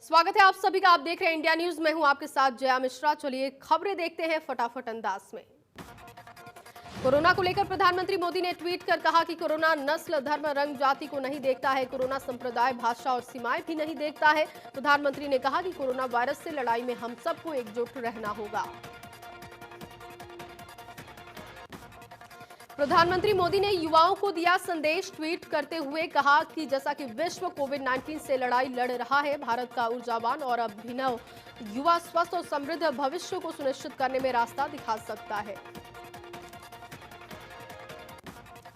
स्वागत है आप सभी का। आप देख रहे हैं इंडिया न्यूज। मैं हूं आपके साथ जया मिश्रा। चलिए खबरें देखते हैं फटाफट अंदाज में। कोरोना को लेकर प्रधानमंत्री मोदी ने ट्वीट कर कहा कि कोरोना नस्ल, धर्म, रंग, जाति को नहीं देखता है। कोरोना संप्रदाय, भाषा और सीमाएं भी नहीं देखता है। प्रधानमंत्री ने कहा कि कोरोना वायरस से लड़ाई में हम सबको एकजुट रहना होगा। प्रधानमंत्री मोदी ने युवाओं को दिया संदेश। ट्वीट करते हुए कहा कि जैसा कि विश्व कोविड-19 से लड़ाई लड़ रहा है, भारत का ऊर्जावान और अभिनव युवा स्वस्थ और समृद्ध भविष्य को सुनिश्चित करने में रास्ता दिखा सकता है।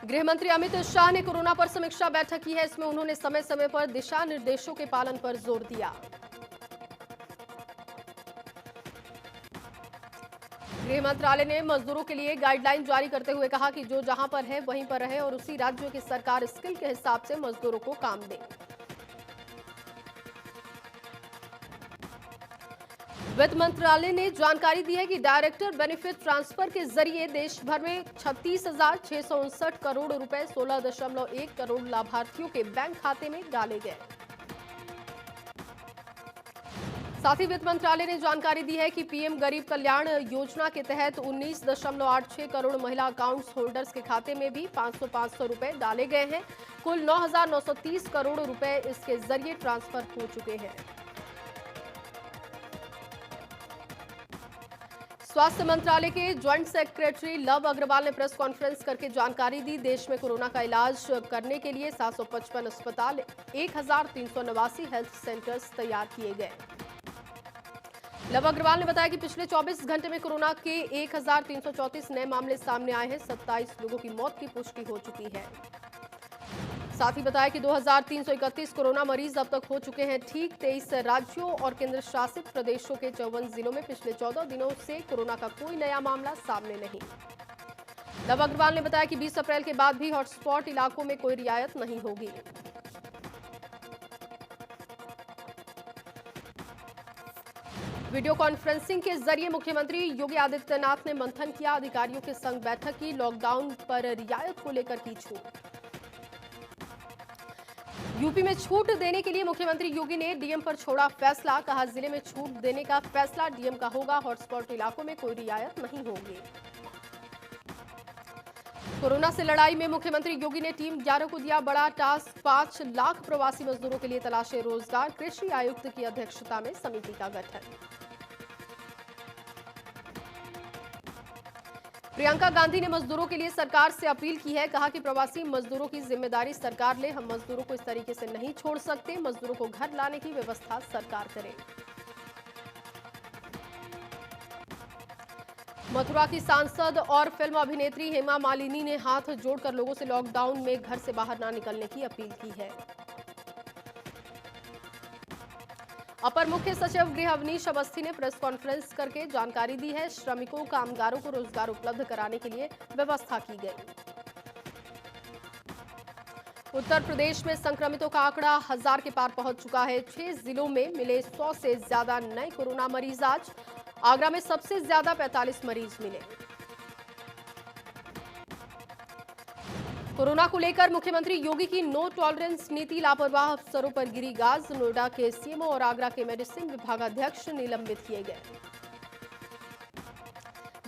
गृह मंत्री अमित शाह ने कोरोना पर समीक्षा बैठक की है। इसमें उन्होंने समय समय पर दिशा निर्देशों के पालन पर जोर दिया। गृह मंत्रालय ने मजदूरों के लिए गाइडलाइन जारी करते हुए कहा कि जो जहां पर है वहीं पर रहे और उसी राज्यों की सरकार स्किल के हिसाब से मजदूरों को काम दे। वित्त मंत्रालय ने जानकारी दी है कि डायरेक्टर बेनिफिट ट्रांसफर के जरिए देश भर में 36,659 करोड़ रुपए 16.1 करोड़ लाभार्थियों के बैंक खाते में डाले गए। साथ ही वित्त मंत्रालय ने जानकारी दी है कि पीएम गरीब कल्याण योजना के तहत 19.86 करोड़ महिला अकाउंट्स होल्डर्स के खाते में भी 500 रुपए डाले गए हैं। कुल 9,930 करोड़ रुपए इसके जरिए ट्रांसफर हो चुके हैं। स्वास्थ्य मंत्रालय के ज्वाइंट सेक्रेटरी लव अग्रवाल ने प्रेस कॉन्फ्रेंस करके जानकारी दी। देश में कोरोना का इलाज करने के लिए 755 अस्पताल, 1,389 हेल्थ सेंटर्स तैयार किए गए। लव अग्रवाल ने बताया कि पिछले 24 घंटे में कोरोना के 1,334 नए मामले सामने आए हैं। 27 लोगों की मौत की पुष्टि हो चुकी है। साथ ही बताया कि 2,331 कोरोना मरीज अब तक हो चुके हैं ठीक। 23 राज्यों और केंद्र शासित प्रदेशों के 54 जिलों में पिछले 14 दिनों से कोरोना का कोई नया मामला सामने नहीं। लव अग्रवाल ने बताया कि 20 अप्रैल के बाद भी हॉटस्पॉट इलाकों में कोई रियायत नहीं होगी। वीडियो कॉन्फ्रेंसिंग के जरिए मुख्यमंत्री योगी आदित्यनाथ ने मंथन किया। अधिकारियों के संग बैठक की। लॉकडाउन पर रियायत को लेकर की छूट। यूपी में छूट देने के लिए मुख्यमंत्री योगी ने डीएम पर छोड़ा फैसला। कहा जिले में छूट देने का फैसला डीएम का होगा। हॉटस्पॉट इलाकों में कोई रियायत नहीं होगी। कोरोना से लड़ाई में मुख्यमंत्री योगी ने टीम 11 को दिया बड़ा टास्क। 5 लाख प्रवासी मजदूरों के लिए तलाशे रोजगार। कृषि आयुक्त की अध्यक्षता में समिति का गठन। प्रियंका गांधी ने मजदूरों के लिए सरकार से अपील की है। कहा कि प्रवासी मजदूरों की जिम्मेदारी सरकार ले। हम मजदूरों को इस तरीके से नहीं छोड़ सकते। मजदूरों को घर लाने की व्यवस्था सरकार करे। मथुरा की सांसद और फिल्म अभिनेत्री हेमा मालिनी ने हाथ जोड़कर लोगों से लॉकडाउन में घर से बाहर न निकलने की अपील की है। अपर मुख्य सचिव गृह अवनीश अवस्थी ने प्रेस कॉन्फ्रेंस करके जानकारी दी है। श्रमिकों, कामगारों को रोजगार उपलब्ध कराने के लिए व्यवस्था की गई। उत्तर प्रदेश में संक्रमितों का आंकड़ा 1000 के पार पहुंच चुका है। 6 जिलों में मिले 100 से ज्यादा नए कोरोना मरीज। आज आगरा में सबसे ज्यादा 45 मरीज मिले। कोरोना को लेकर मुख्यमंत्री योगी की नो टॉलरेंस नीति। लापरवाह अफसरों पर गिरी गाज। नोएडा के सीएमओ और आगरा के मेडिसिन विभागाध्यक्ष निलंबित किए गए।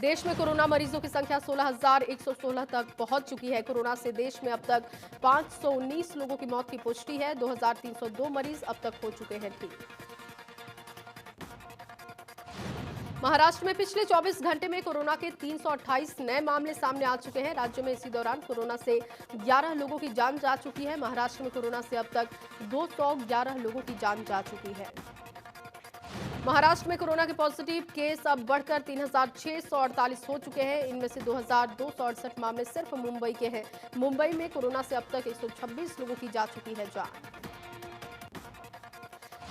देश में कोरोना मरीजों की संख्या 16,116 तक पहुंच चुकी है। कोरोना से देश में अब तक 519 लोगों की मौत की पुष्टि है। 2,302 मरीज अब तक हो चुके हैं ठीक। महाराष्ट्र में पिछले 24 घंटे में कोरोना के 328 नए मामले सामने आ चुके हैं। राज्य में इसी दौरान कोरोना से 11 लोगों की जान जा चुकी है। महाराष्ट्र में कोरोना से अब तक 211 लोगों की जान जा चुकी है। महाराष्ट्र में कोरोना के पॉजिटिव केस अब बढ़कर 3,648 हो चुके हैं। इनमें से 2,268 मामले सिर्फ मुंबई के हैं। मुंबई में कोरोना से अब तक 126 लोगों की जा चुकी है जान।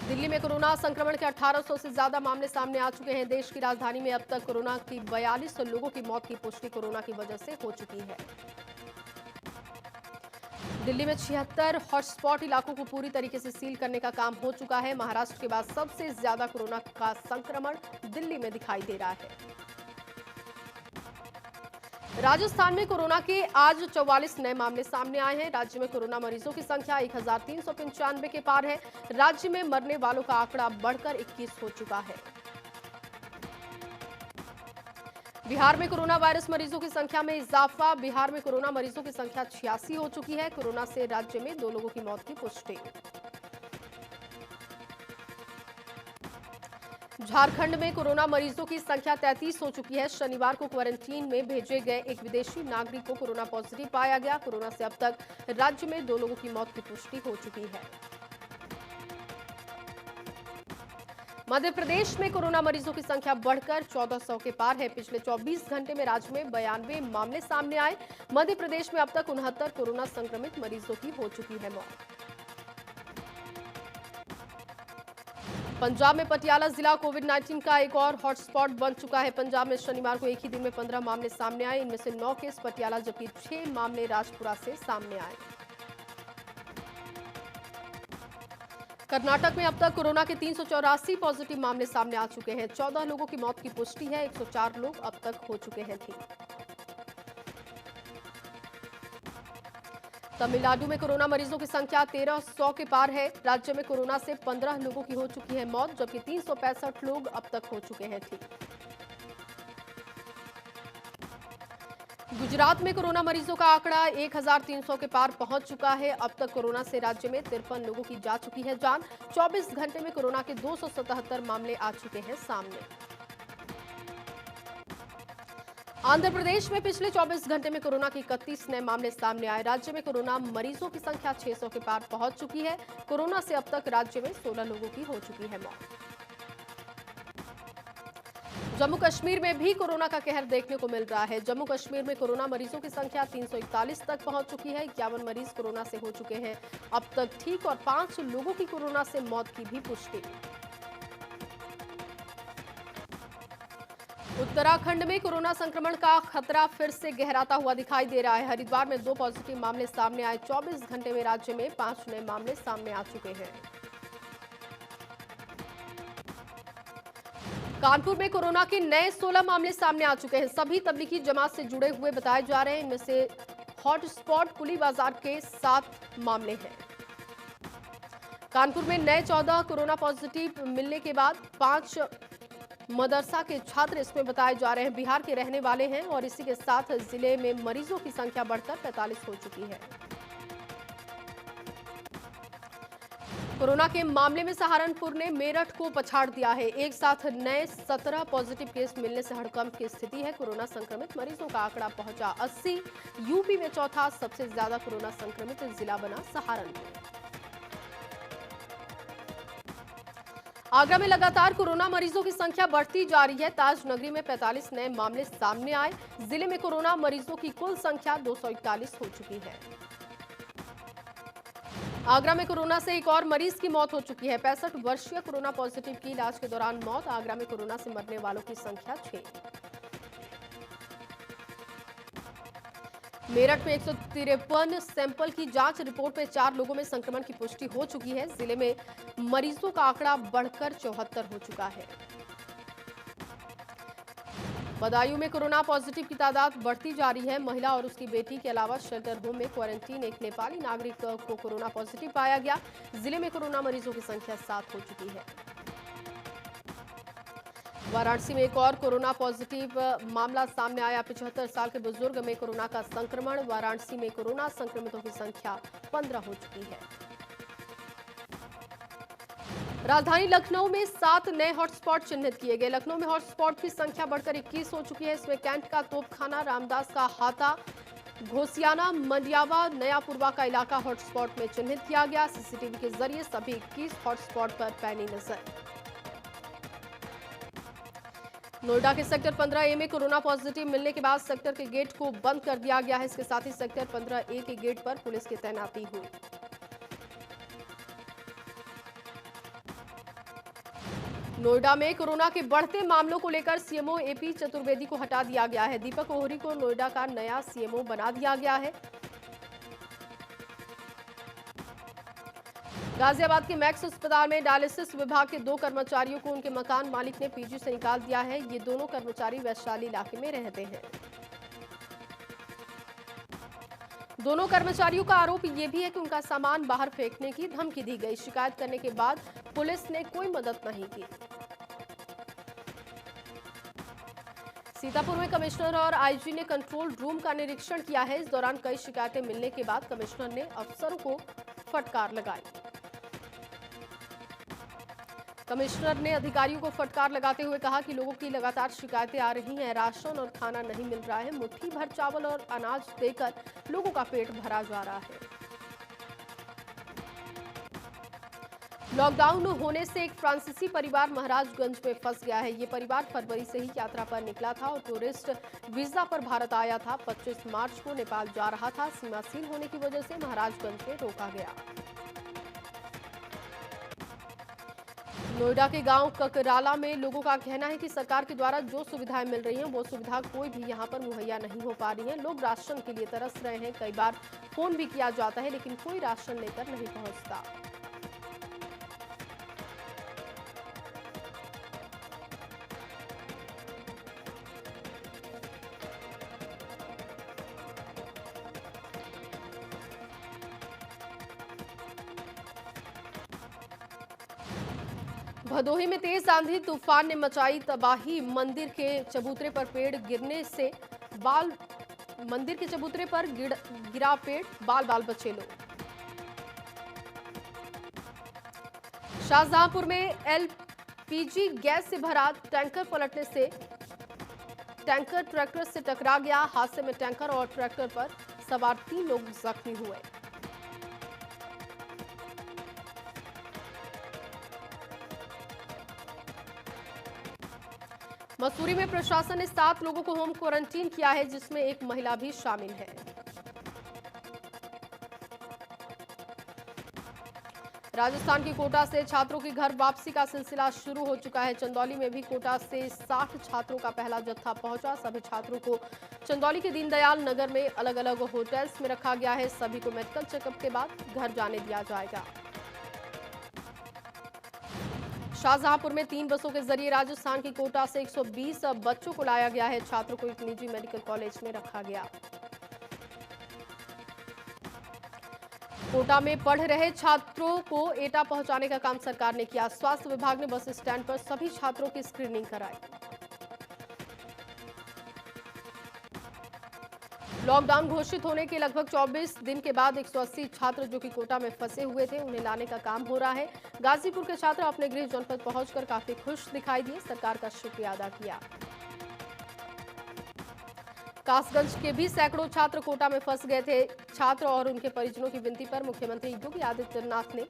दिल्ली में कोरोना संक्रमण के 1800 से ज्यादा मामले सामने आ चुके हैं। देश की राजधानी में अब तक कोरोना की 42 लोगों की मौत की पुष्टि कोरोना की वजह से हो चुकी है। दिल्ली में 76 हॉटस्पॉट इलाकों को पूरी तरीके से सील करने का काम हो चुका है। महाराष्ट्र के बाद सबसे ज्यादा कोरोना का संक्रमण दिल्ली में दिखाई दे रहा है। राजस्थान में कोरोना के आज 44 नए मामले सामने आए हैं। राज्य में कोरोना मरीजों की संख्या 1395 के पार है। राज्य में मरने वालों का आंकड़ा बढ़कर 21 हो चुका है। बिहार में कोरोना वायरस मरीजों की संख्या में इजाफा। बिहार में कोरोना मरीजों की संख्या 86 हो चुकी है। कोरोना से राज्य में 2 लोगों की मौत की पुष्टि। झारखंड में कोरोना मरीजों की संख्या 33 हो चुकी है। शनिवार को क्वारंटीन में भेजे गए एक विदेशी नागरिक को कोरोना पॉजिटिव पाया गया। कोरोना से अब तक राज्य में 2 लोगों की मौत की पुष्टि हो चुकी है। मध्य प्रदेश में कोरोना मरीजों की संख्या बढ़कर 1400 के पार है। पिछले 24 घंटे में राज्य में 92 मामले सामने आए। मध्य प्रदेश में अब तक 69 कोरोना संक्रमित मरीजों की हो चुकी है मौत। पंजाब में पटियाला जिला कोविड-19 का एक और हॉटस्पॉट बन चुका है। पंजाब में शनिवार को एक ही दिन में 15 मामले सामने आए। इनमें से 9 केस पटियाला जबकि 6 मामले राजपुरा से सामने आए। कर्नाटक में अब तक कोरोना के 384 पॉजिटिव मामले सामने आ चुके हैं। 14 लोगों की मौत की पुष्टि है। 104 लोग अब तक हो चुके हैं ठीक। तमिलनाडु में कोरोना मरीजों की संख्या 1300 के पार है। राज्य में कोरोना से 15 लोगों की हो चुकी है मौत, जबकि 365 लोग अब तक हो चुके हैं ठीक। गुजरात में कोरोना मरीजों का आंकड़ा 1300 के पार पहुंच चुका है। अब तक कोरोना से राज्य में 53 लोगों की जा चुकी है जान। 24 घंटे में कोरोना के 277 मामले आ चुके हैं सामने। आंध्र प्रदेश में पिछले 24 घंटे में कोरोना के 31 नए मामले सामने आए। राज्य में कोरोना मरीजों की संख्या 600 के पार पहुंच चुकी है। कोरोना से अब तक राज्य में 16 लोगों की हो चुकी है मौत। जम्मू कश्मीर में भी कोरोना का कहर देखने को मिल रहा है। जम्मू कश्मीर में कोरोना मरीजों की संख्या 341 तक पहुंच चुकी है। 51 मरीज कोरोना से हो चुके हैं अब तक ठीक, और 5 लोगों की कोरोना से मौत की भी पुष्टि। उत्तराखंड में कोरोना संक्रमण का खतरा फिर से गहराता हुआ दिखाई दे रहा है। हरिद्वार में 2 पॉजिटिव मामले सामने आए। 24 घंटे में राज्य में 5 नए मामले सामने आ चुके हैं। कानपुर में कोरोना के नए 16 मामले सामने आ चुके हैं। सभी तबलीगी जमात से जुड़े हुए बताए जा रहे हैं। इनमें से हॉटस्पॉट कुली बाजार के 7 मामले हैं। कानपुर में नए 14 कोरोना पॉजिटिव मिलने के बाद 5 मदरसा के छात्र इसमें बताए जा रहे हैं बिहार के रहने वाले हैं, और इसी के साथ जिले में मरीजों की संख्या बढ़कर 45 हो चुकी है। कोरोना के मामले में सहारनपुर ने मेरठ को पछाड़ दिया है। एक साथ नए 17 पॉजिटिव केस मिलने से हड़कंप की स्थिति है। कोरोना संक्रमित मरीजों का आंकड़ा पहुंचा 80। यूपी में चौथा सबसे ज्यादा कोरोना संक्रमित जिला बना सहारनपुर। आगरा में लगातार कोरोना मरीजों की संख्या बढ़ती जा रही है। ताज नगरी में 45 नए मामले सामने आए। जिले में कोरोना मरीजों की कुल संख्या 241 हो चुकी है। आगरा में कोरोना से एक और मरीज की मौत हो चुकी है। 65 वर्षीय कोरोना पॉजिटिव की इलाज के दौरान मौत। आगरा में कोरोना से मरने वालों की संख्या 6। मेरठ में 153 सैंपल की जांच रिपोर्ट में 4 लोगों में संक्रमण की पुष्टि हो चुकी है। जिले में मरीजों का आंकड़ा बढ़कर 74 हो चुका है। बदायूं में कोरोना पॉजिटिव की तादाद बढ़ती जा रही है। महिला और उसकी बेटी के अलावा शेल्टर होम में क्वारंटीन एक नेपाली नागरिक को कोरोना पॉजिटिव पाया गया। जिले में कोरोना मरीजों की संख्या 7 हो चुकी है। वाराणसी में एक और कोरोना पॉजिटिव मामला सामने आया। 75 साल के बुजुर्ग में कोरोना का संक्रमण। वाराणसी में कोरोना संक्रमितों की संख्या 15 हो चुकी है। राजधानी लखनऊ में 7 नए हॉटस्पॉट चिन्हित किए गए। लखनऊ में हॉटस्पॉट की संख्या बढ़कर 21 हो चुकी है। इसमें कैंट का तोपखाना, रामदास का हाता, घोसियाना, मंडियावा, नयापुरवा का इलाका हॉटस्पॉट में चिन्हित किया गया। सीसीटीवी के जरिए सभी 21 हॉटस्पॉट पर पैनी नजर। नोएडा के सेक्टर 15A में कोरोना पॉजिटिव मिलने के बाद सेक्टर के गेट को बंद कर दिया गया है। इसके साथ ही सेक्टर 15A के गेट पर पुलिस की तैनाती हुई। नोएडा में कोरोना के बढ़ते मामलों को लेकर सीएमओ एपी चतुर्वेदी को हटा दिया गया है। दीपक ओहरी को नोएडा का नया सीएमओ बना दिया गया है। गाजियाबाद के मैक्स अस्पताल में डायलिसिस विभाग के 2 कर्मचारियों को उनके मकान मालिक ने पीजी से निकाल दिया है। ये दोनों कर्मचारी वैशाली इलाके में रहते हैं। दोनों कर्मचारियों का आरोप ये भी है कि उनका सामान बाहर फेंकने की धमकी दी गई। शिकायत करने के बाद पुलिस ने कोई मदद नहीं की। सीतापुर में कमिश्नर और आईजी ने कंट्रोल रूम का निरीक्षण किया है। इस दौरान कई शिकायतें मिलने के बाद कमिश्नर ने अफसरों को फटकार लगाई। कमिश्नर ने अधिकारियों को फटकार लगाते हुए कहा कि लोगों की लगातार शिकायतें आ रही हैं, राशन और खाना नहीं मिल रहा है, मुट्ठी भर चावल और अनाज देकर लोगों का पेट भरा जा रहा है। लॉकडाउन होने से एक फ्रांसीसी परिवार महाराजगंज में फंस गया है। ये परिवार फरवरी से ही यात्रा पर निकला था और टूरिस्ट वीजा पर भारत आया था। 25 मार्च को नेपाल जा रहा था। सीमा सील होने की वजह से महाराजगंज में रोका गया। नोएडा के गांव ककराला में लोगों का कहना है कि सरकार के द्वारा जो सुविधाएं मिल रही हैं वो सुविधा कोई भी यहां पर मुहैया नहीं हो पा रही है। लोग राशन के लिए तरस रहे हैं। कई बार फोन भी किया जाता है लेकिन कोई राशन लेकर नहीं पहुंचता। भदोही में तेज आंधी तूफान ने मचाई तबाही। मंदिर के चबूतरे पर पेड़ गिरने से मंदिर के चबूतरे पर गिरा पेड़, बाल बाल बचे लोग। शाहजहांपुर में एलपीजी गैस से भरा टैंकर पलटने से टैंकर ट्रैक्टर से टकरा गया। हादसे में टैंकर और ट्रैक्टर पर सवार 3 लोग जख्मी हुए। मसूरी में प्रशासन ने 7 लोगों को होम क्वारंटीन किया है, जिसमें एक महिला भी शामिल है। राजस्थान के कोटा से छात्रों की घर वापसी का सिलसिला शुरू हो चुका है। चंदौली में भी कोटा से 60 छात्रों का पहला जत्था पहुंचा। सभी छात्रों को चंदौली के दीनदयाल नगर में अलग अलग होटल्स में रखा गया है। सभी को मेडिकल चेकअप के बाद घर जाने दिया जाएगा। शाहजहांपुर में 3 बसों के जरिए राजस्थान की कोटा से 120 बच्चों को लाया गया है। छात्रों को एक निजी मेडिकल कॉलेज में रखा गया। कोटा में पढ़ रहे छात्रों को एटा पहुंचाने का काम सरकार ने किया। स्वास्थ्य विभाग ने बस स्टैंड पर सभी छात्रों की स्क्रीनिंग कराई। लॉकडाउन घोषित होने के लगभग 24 दिन के बाद 180 छात्र जो कि कोटा में फंसे हुए थे उन्हें लाने का काम हो रहा है। गाजीपुर के छात्र अपने गृह जनपद पहुंचकर काफी खुश दिखाई दिए, सरकार का शुक्रिया अदा किया। कासगंज के भी सैकड़ों छात्र कोटा में फंस गए थे। छात्र और उनके परिजनों की विनती पर मुख्यमंत्री योगी आदित्यनाथ ने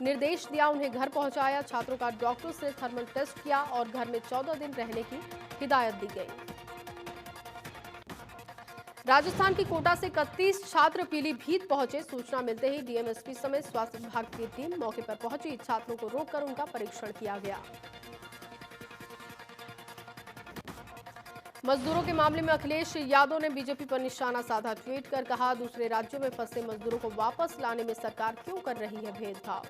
निर्देश दिया, उन्हें घर पहुंचाया। छात्रों का डॉक्टर्स ने थर्मल टेस्ट किया और घर में 14 दिन रहने की हिदायत दी गई। राजस्थान की कोटा से 31 छात्र पीलीभीत पहुंचे। सूचना मिलते ही डीएमएसपी समेत स्वास्थ्य विभाग की टीम मौके पर पहुंची। छात्रों को रोककर उनका परीक्षण किया गया। मजदूरों के मामले में अखिलेश यादव ने बीजेपी पर निशाना साधा। ट्वीट कर कहा, दूसरे राज्यों में फंसे मजदूरों को वापस लाने में सरकार क्यों कर रही है भेदभाव।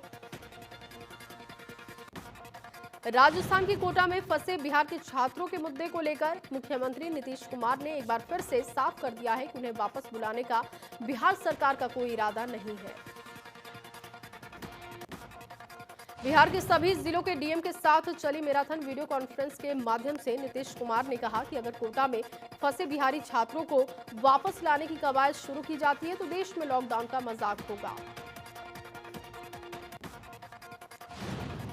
राजस्थान की कोटा में फंसे बिहार के छात्रों के मुद्दे को लेकर मुख्यमंत्री नीतीश कुमार ने एक बार फिर से साफ कर दिया है कि उन्हें वापस बुलाने का बिहार सरकार का कोई इरादा नहीं है। बिहार के सभी जिलों के डीएम के साथ चली मैराथन वीडियो कॉन्फ्रेंस के माध्यम से नीतीश कुमार ने कहा कि अगर कोटा में फंसे बिहारी छात्रों को वापस लाने की कवायद शुरू की जाती है तो देश में लॉकडाउन का मजाक होगा।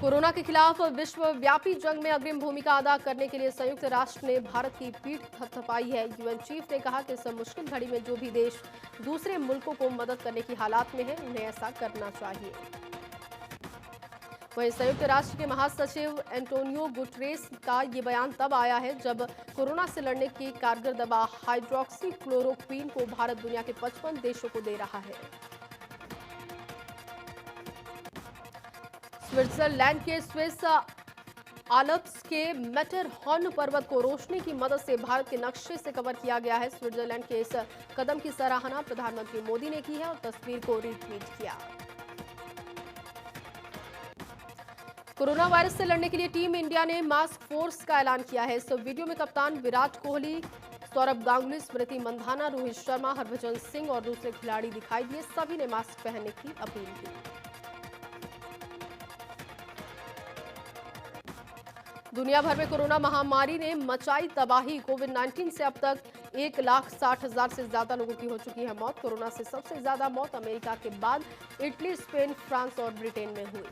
कोरोना के खिलाफ विश्वव्यापी जंग में अग्रिम भूमिका अदा करने के लिए संयुक्त राष्ट्र ने भारत की पीठ थपथपाई है। यूएन चीफ ने कहा कि इस मुश्किल घड़ी में जो भी देश दूसरे मुल्कों को मदद करने की हालात में है उन्हें ऐसा करना चाहिए। वहीं संयुक्त राष्ट्र के महासचिव एंटोनियो गुटरेस का ये बयान तब आया है जब कोरोना से लड़ने की कारगर दवा हाइड्रोक्सी क्लोरोक्वीन को भारत दुनिया के 55 देशों को दे रहा है। स्विट्जरलैंड के स्विस आल्प्स के मैटरहॉर्न पर्वत को रोशनी की मदद से भारत के नक्शे से कवर किया गया है। स्विट्जरलैंड के इस कदम की सराहना प्रधानमंत्री मोदी ने की है और तस्वीर को रीट्वीट किया। कोरोना वायरस से लड़ने के लिए टीम इंडिया ने मास्क फोर्स का ऐलान किया है। इस वीडियो में कप्तान विराट कोहली, सौरभ गांगुली, स्मृति मंधाना, रोहित शर्मा, हरभजन सिंह और दूसरे खिलाड़ी दिखाई दिए। सभी ने मास्क पहनने की अपील की। दुनिया भर में कोरोना महामारी ने मचाई तबाही। कोविड-19 से अब तक 1,60,000 से ज्यादा लोगों की हो चुकी है मौत। कोरोना से सबसे ज्यादा मौत अमेरिका के बाद इटली, स्पेन, फ्रांस और ब्रिटेन में हुई।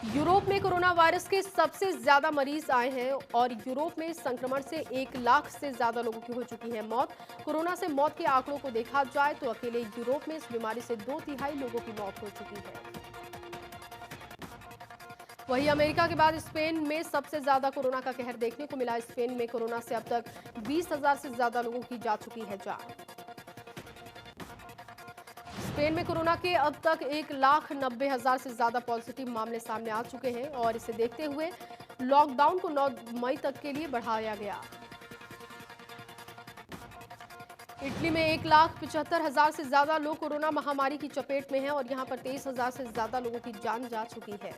यूरोप में कोरोना वायरस के सबसे ज्यादा मरीज आए हैं और यूरोप में संक्रमण से 1 लाख से ज्यादा लोगों की हो चुकी है मौत। कोरोना से मौत के आंकड़ों को देखा जाए तो अकेले यूरोप में इस बीमारी से 2/3 लोगों की मौत हो चुकी है। वहीं अमेरिका के बाद स्पेन में सबसे ज्यादा कोरोना का कहर देखने को मिला। स्पेन में कोरोना से अब तक 20,000 से ज्यादा लोगों की जा चुकी है जान। स्पेन में कोरोना के अब तक 1,90,000 से ज्यादा पॉजिटिव मामले सामने आ चुके हैं और इसे देखते हुए लॉकडाउन को 9 मई तक के लिए बढ़ाया गया। इटली में 1,75,000 से ज्यादा लोग कोरोना महामारी की चपेट में हैं और यहां पर 23,000 से ज्यादा लोगों की जान जा चुकी है।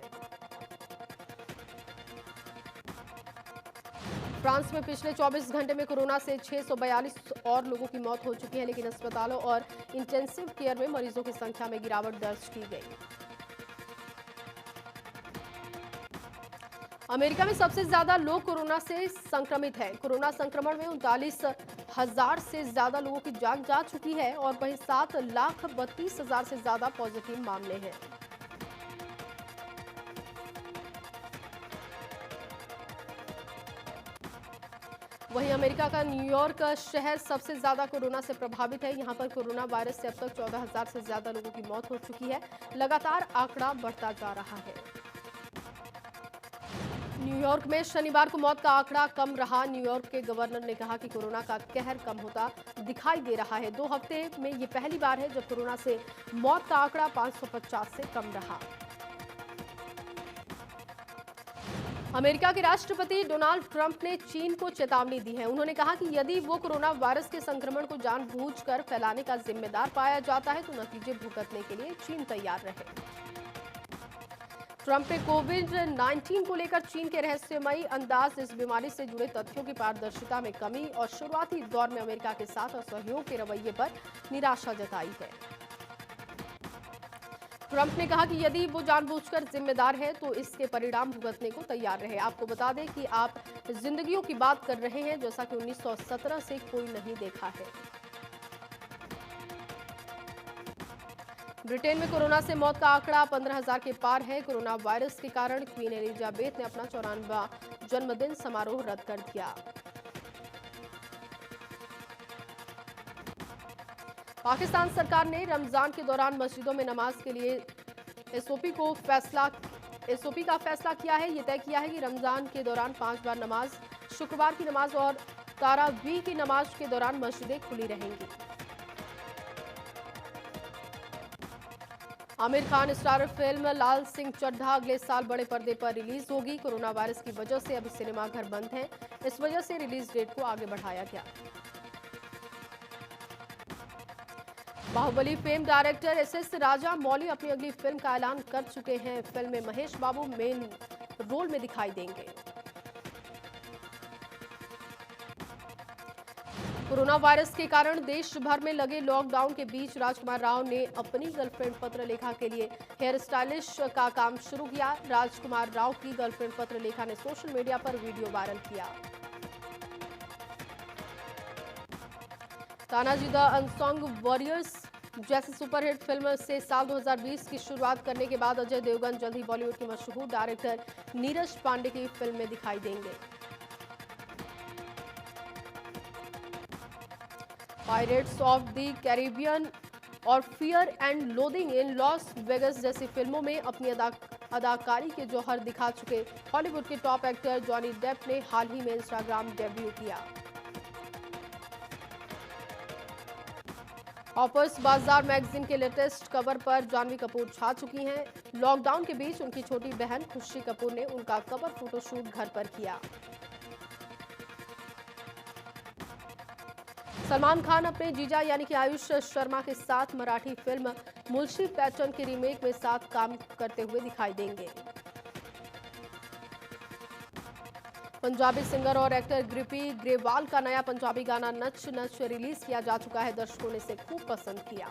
फ्रांस में पिछले 24 घंटे में कोरोना से 642 और लोगों की मौत हो चुकी है, लेकिन अस्पतालों और इंटेंसिव केयर में मरीजों की संख्या में गिरावट दर्ज की गई। अमेरिका में सबसे ज्यादा लोग कोरोना से संक्रमित हैं। कोरोना संक्रमण में 39,000 से ज्यादा लोगों की जान जा चुकी है और वहीं 7,32,000 से ज्यादा पॉजिटिव मामले हैं। वहीं अमेरिका का न्यूयॉर्क शहर सबसे ज्यादा कोरोना से प्रभावित है। यहां पर कोरोना वायरस से अब तक 14,000 से ज्यादा लोगों की मौत हो चुकी है। लगातार आंकड़ा बढ़ता जा रहा है। न्यूयॉर्क में शनिवार को मौत का आंकड़ा कम रहा। न्यूयॉर्क के गवर्नर ने कहा कि कोरोना का कहर कम होता दिखाई दे रहा है। 2 हफ्ते में ये पहली बार है जब कोरोना से मौत का आंकड़ा 550 से कम रहा। अमेरिका के राष्ट्रपति डोनाल्ड ट्रंप ने चीन को चेतावनी दी है। उन्होंने कहा कि यदि वो कोरोना वायरस के संक्रमण को जानबूझकर फैलाने का जिम्मेदार पाया जाता है तो नतीजे भुगतने के लिए चीन तैयार रहे। ट्रंप ने कोविड-19 को लेकर चीन के रहस्यमयी अंदाज, इस बीमारी से जुड़े तथ्यों की पारदर्शिता में कमी और शुरुआती दौर में अमेरिका के साथ असहयोग के रवैये पर निराशा जताई है। ट्रंप ने कहा कि यदि वो जानबूझकर जिम्मेदार है तो इसके परिणाम भुगतने को तैयार रहे। आपको बता दें कि आप जिंदगियों की बात कर रहे हैं जैसा कि 1917 से कोई नहीं देखा है। ब्रिटेन में कोरोना से मौत का आंकड़ा 15,000 के पार है। कोरोना वायरस के कारण क्वीन एलिजाबेथ ने अपना 94वां जन्मदिन समारोह रद्द कर दिया। पाकिस्तान सरकार ने रमजान के दौरान मस्जिदों में नमाज के लिए एसओपी का फैसला किया है। ये तय किया है कि रमजान के दौरान 5 बार नमाज, शुक्रवार की नमाज और तारावीह की नमाज के दौरान मस्जिदें खुली रहेंगी। आमिर खान स्टारर फिल्म लाल सिंह चड्ढा अगले साल बड़े पर्दे पर रिलीज होगी। कोरोना वायरस की वजह से अभी सिनेमाघर बंद हैं। इस वजह से रिलीज डेट को आगे बढ़ाया गया। बाहुबली फेम डायरेक्टर एसएस राजा मौली अपनी अगली फिल्म का ऐलान कर चुके हैं। फिल्म में महेश बाबू मेन रोल में दिखाई देंगे। कोरोना वायरस के कारण देश भर में लगे लॉकडाउन के बीच राजकुमार राव ने अपनी गर्लफ्रेंड पत्रलेखा के लिए हेयर स्टाइलिश का काम शुरू किया। राजकुमार राव की गर्लफ्रेंड पत्रलेखा ने सोशल मीडिया पर वीडियो वायरल किया। तानाजी द अनसॉन्ग वॉरियर्स जैसी सुपरहिट फिल्म से साल 2020 की शुरुआत करने के बाद अजय देवगन जल्द ही बॉलीवुड के मशहूर डायरेक्टर नीरज पांडे की फिल्म में दिखाई देंगे। पायरेट्स ऑफ द कैरिबियन और fear and loathing in Las Vegas जैसी फिल्मों में अपनी अदाकारी के जौहर दिखा चुके हॉलीवुड के टॉप एक्टर जॉनी डेप ने हाल ही में इंस्टाग्राम डेब्यू किया। ऑफर्स बाजार मैगजीन के लेटेस्ट कवर पर जानवी कपूर छा चुकी हैं। लॉकडाउन के बीच उनकी छोटी बहन खुशी कपूर ने उनका कवर फोटोशूट घर पर किया। सलमान खान अपने जीजा यानी कि आयुष शर्मा के साथ मराठी फिल्म मुंशी पैटर्न के रीमेक में साथ काम करते हुए दिखाई देंगे। पंजाबी सिंगर और एक्टर गिप्पी ग्रेवाल का नया पंजाबी गाना नच नच रिलीज किया जा चुका है। दर्शकों ने इसे खूब पसंद किया।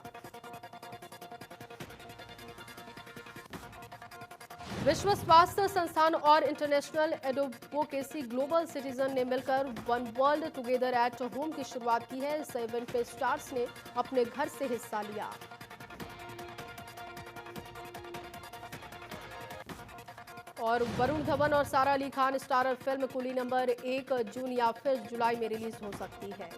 विश्व स्वास्थ्य संस्थान और इंटरनेशनल एडवोकेसी ग्लोबल सिटीजन ने मिलकर one world together at home की शुरुआत की है। इस इवेंट में स्टार्स ने अपने घर से हिस्सा लिया। और वरुण धवन और सारा अली खान स्टारर फिल्म कुली नंबर 1 जून या फिर जुलाई में रिलीज हो सकती है।